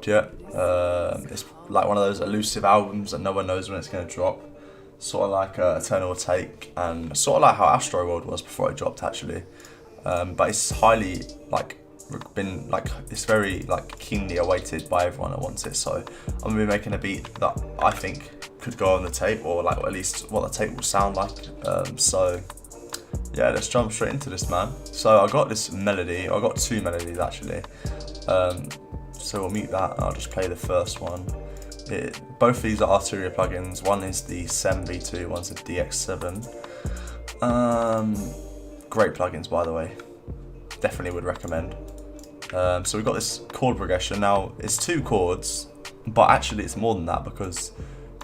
dropped yet. It's like one of those elusive albums that no one knows when it's going to drop. Sort of like Eternal Take, and sort of like how Astro World was before it dropped actually. But it's highly it's very like keenly awaited by everyone that wants it. So I'm gonna be making a beat that I think could go on the tape, or like at least what the tape will sound like. So yeah, let's jump straight into this, man. So I got this melody. I got two melodies actually. So we'll mute that. I'll just play the first one. Both of these are Arteria plugins. One is the SEM V2, one's the DX7. Great plugins, by the way. Definitely would recommend. So we've got this chord progression. Now it's two chords, but actually it's more than that, because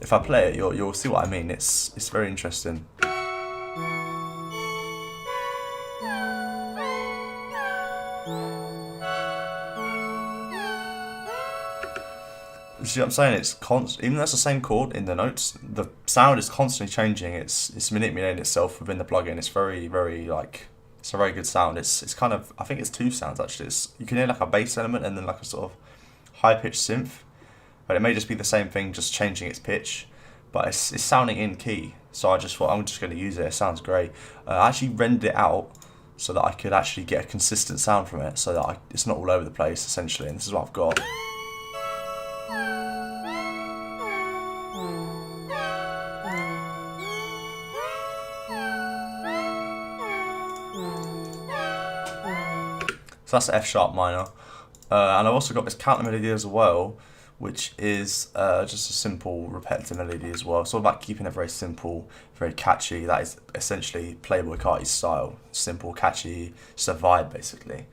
if I play it, you'll see what I mean. It's very interesting. You see what I'm saying? It's even though it's the same chord in the notes, the sound is constantly changing. It's manipulating itself within the plugin. It's very, very like, it's a very good sound. It's kind of, I think it's two sounds actually. You can hear like a bass element and then like a sort of high pitched synth, but it may just be the same thing, just changing its pitch. But it's sounding in key, so I just thought I'm just going to use it. It sounds great. I actually rendered it out so that I could actually get a consistent sound from it, so that it's not all over the place essentially. And this is what I've got. So that's the F sharp minor, and I've also got this counter melody as well, which is just a simple repetitive melody as well. It's all about keeping it very simple, very catchy. That is essentially Playboi Carti's style. Simple, catchy, just a vibe basically.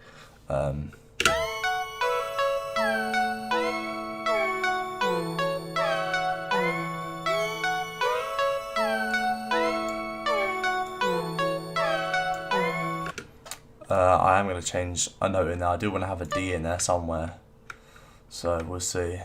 I am going to change a note in there. I do want to have a D in there somewhere, so we'll see.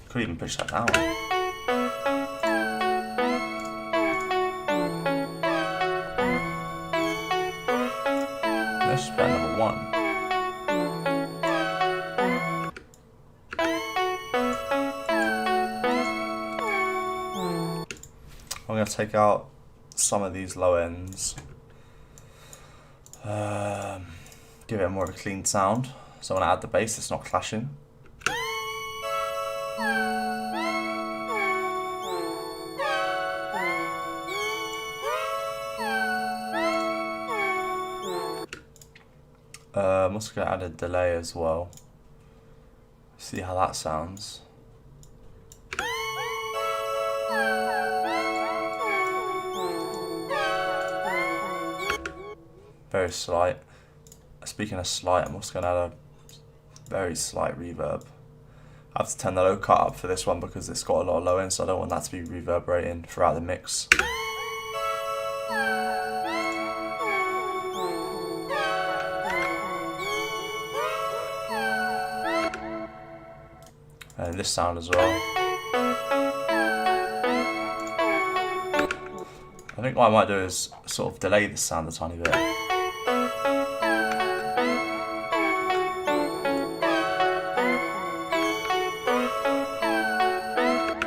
Could even push that down. Let's just play number one. I'm going to take out some of these low ends, give it more of a clean sound. So when I add the bass, it's not clashing. I'm also going to add a delay as well. See how that sounds. Very slight. Speaking of slight, I'm also going to add a very slight reverb. I have to turn the low cut up for this one because it's got a lot of low end, so I don't want that to be reverberating throughout the mix. And this sound as well. I think what I might do is sort of delay this sound a tiny bit.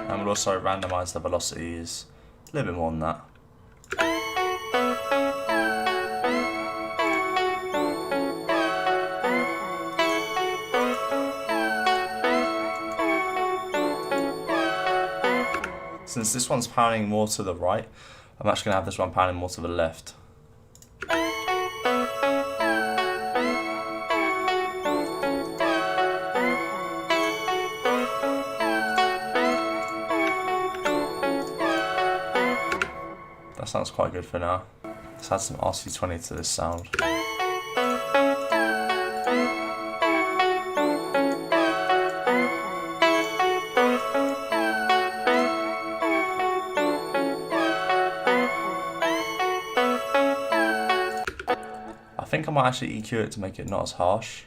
And we'll also randomise the velocities a little bit more than that. Since this one's pounding more to the right, I'm actually going to have this one pounding more to the left. That sounds quite good for now. Let's add some RC20 to this sound. I think I might actually EQ it to make it not as harsh.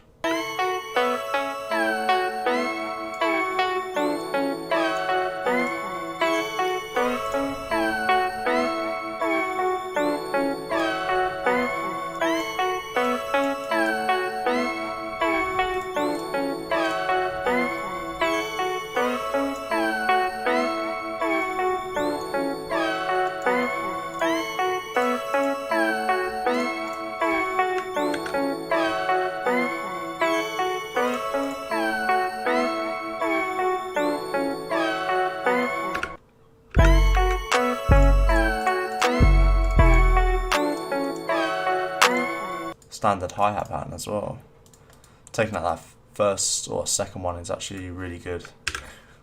standard hi-hat pattern as well. Taking out that first or second one is actually a really good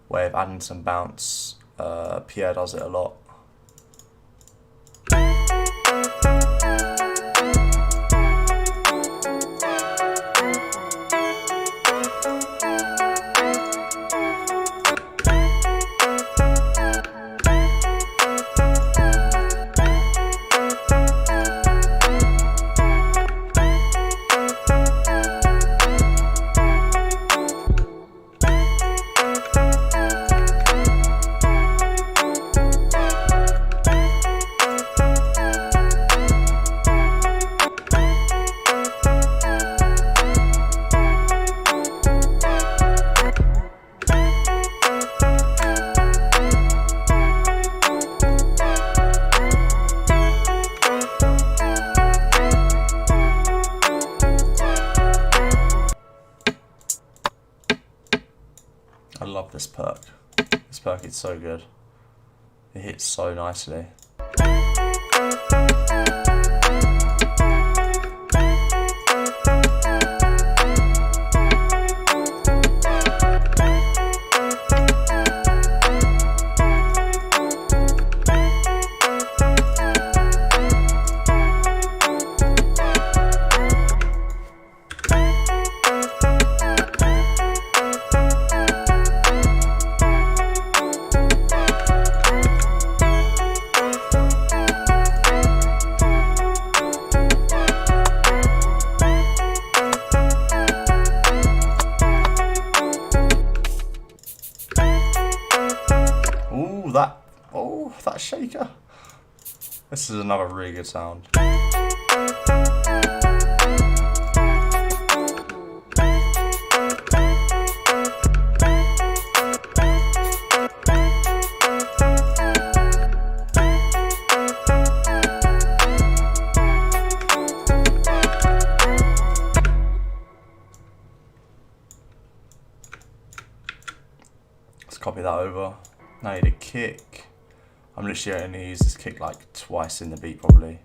way of adding some bounce. Pierre does it a lot. I love this perk. This perk is so good. It hits so nicely. That shaker. This is another really good sound. Let's copy that over. Now you need a kick. I'm literally only use this kick like twice in the beat probably.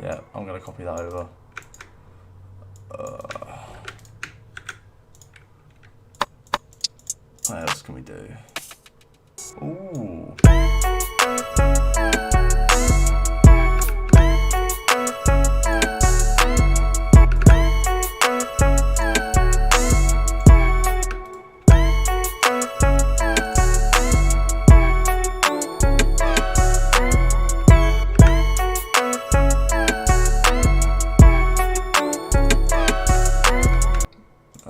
Yeah, I'm gonna copy that over. What else can we do? Ooh.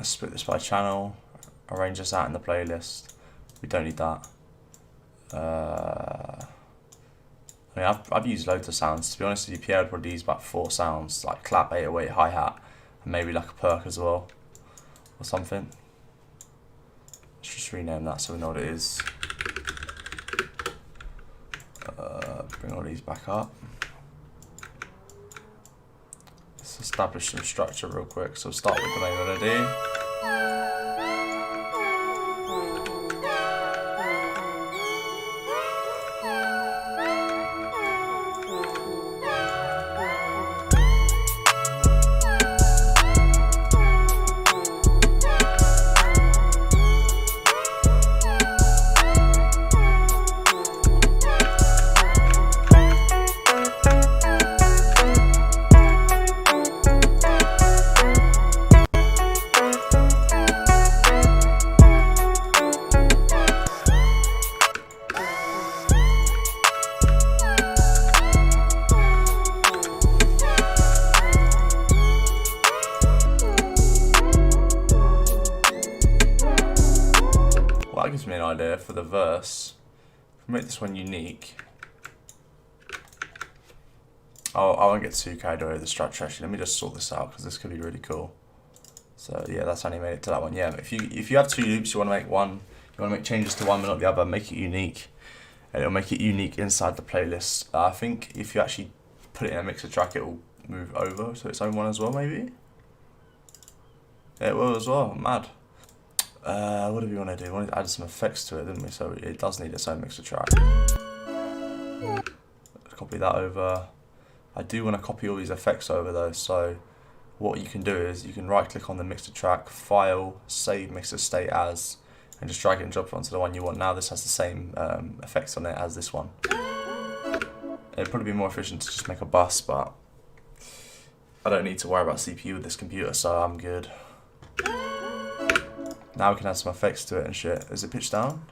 Split this by channel, arrange this out in the playlist. We don't need that. I mean, I've used loads of sounds. To be honest with you, Pierre would probably use about 4 sounds, like clap, 808, hi-hat, and maybe like a perk as well, or something. Let's just rename that so we know what it is. Bring all these back up. Let's establish some structure real quick. So we'll start with the main melody. That gives me an idea for the verse. If we make this one unique. Oh, I won't get too carried away with the structure actually. Let me just sort this out because this could be really cool. So yeah, that's how you made it to that one. Yeah, if you have 2 loops, you want to make one, you want to make changes to one but not the other, make it unique. And it'll make it unique inside the playlist. I think if you actually put it in a mixer track, it will move over to its own one as well, maybe. Yeah, it will as well. Mad. What do we want to do? We wanted to add some effects to it, didn't we? So it does need its own mixer track. Let's copy that over. I do want to copy all these effects over though, so what you can do is you can right click on the mixer track, file, save mixer state as, and just drag it and drop it onto the one you want. Now this has the same effects on it as this one. It'd probably be more efficient to just make a bus, but I don't need to worry about CPU with this computer, so I'm good. Now we can add some effects to it and shit. Is it pitched down?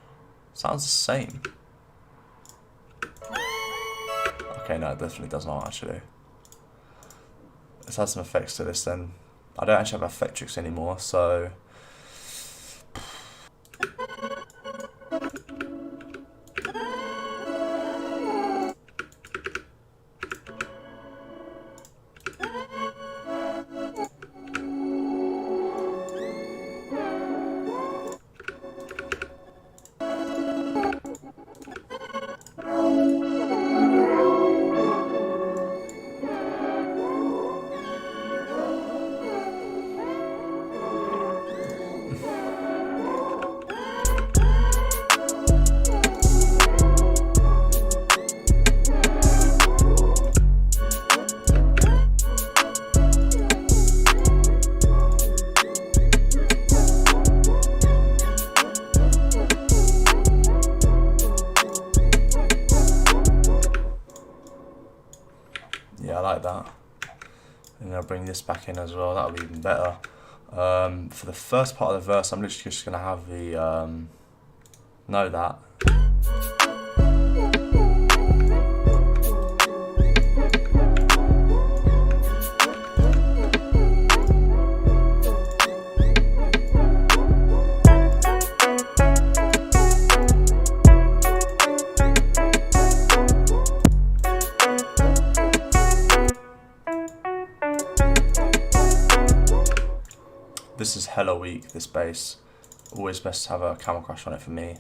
Sounds the same. Okay, no, it definitely does not actually. Let's add some effects to this then. I don't actually have effectrics anymore, so... Yeah, I like that. And I'll bring this back in as well, that'll be even better. For the first part of the verse, I'm literally just going to have the, know that. This is hella weak, this bass. Always best to have a Camel Crash on it for me.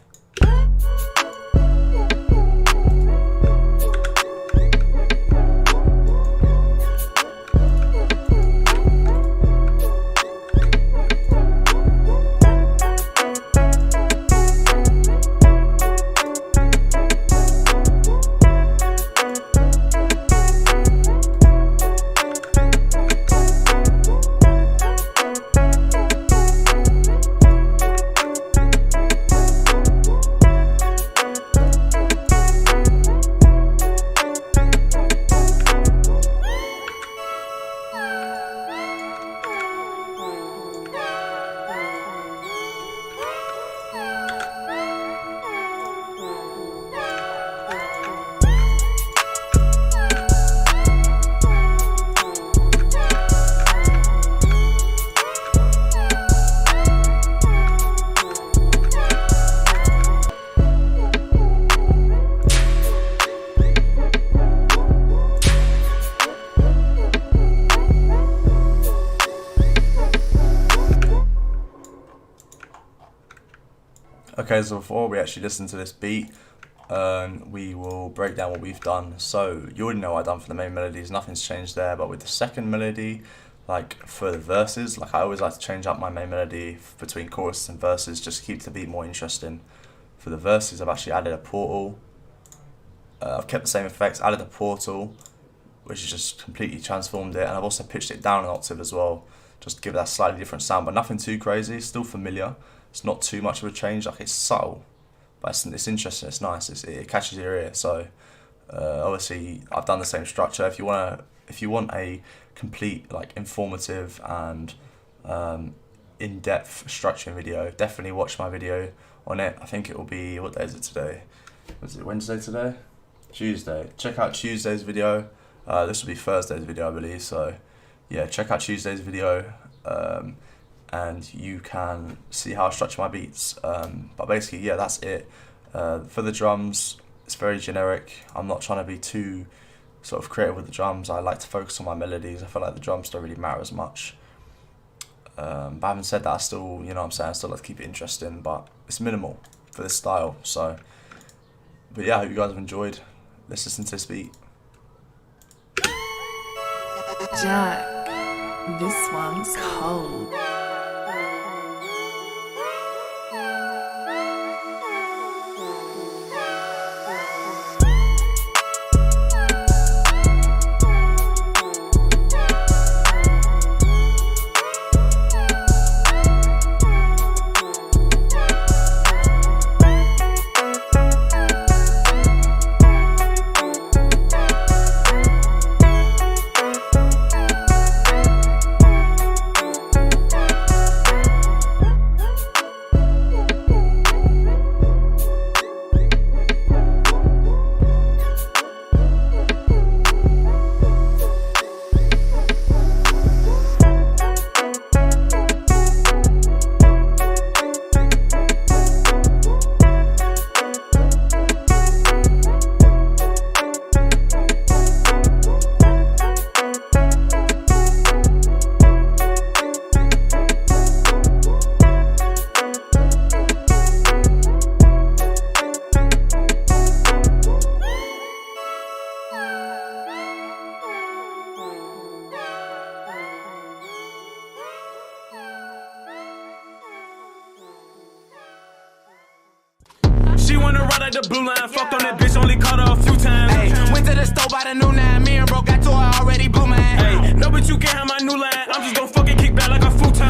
Okay, so before we actually listen to this beat, we will break down what we've done. So you already know what I've done for the main melodies, nothing's changed there, but with the second melody, like for the verses, like I always like to change up my main melody between chorus and verses just to keep the beat more interesting. For the verses, I've actually added a portal. I've kept the same effects, added a portal, which has just completely transformed it, and I've also pitched it down an octave as well, just to give it that slightly different sound, but nothing too crazy, still familiar. It's not too much of a change, like it's subtle, but it's interesting, it's nice, it catches your ear. So obviously I've done the same structure. If you want a complete, like, informative and in-depth structuring video, definitely watch my video on it. I think it will be, what day is it today? Was it Wednesday today? Tuesday. Check out Tuesday's video. This will be Thursday's video, I believe. So yeah, check out Tuesday's video. And you can see how I structure my beats. But basically, yeah, that's it. For the drums, it's very generic. I'm not trying to be too sort of creative with the drums. I like to focus on my melodies. I feel like the drums don't really matter as much. But having said that, I still, you know what I'm saying, I still like to keep it interesting, but it's minimal for this style. So, but yeah, I hope you guys have enjoyed. Let's listen to this beat. Jack, this one's cold. She wanna ride like the blue line. Fucked on that bitch, only caught her a few times. Hey, went to the store by the new 9. Me and bro got to her already blue man. Hey, no, but you can't have my new line. I'm just gon' fucking kick back like a full time.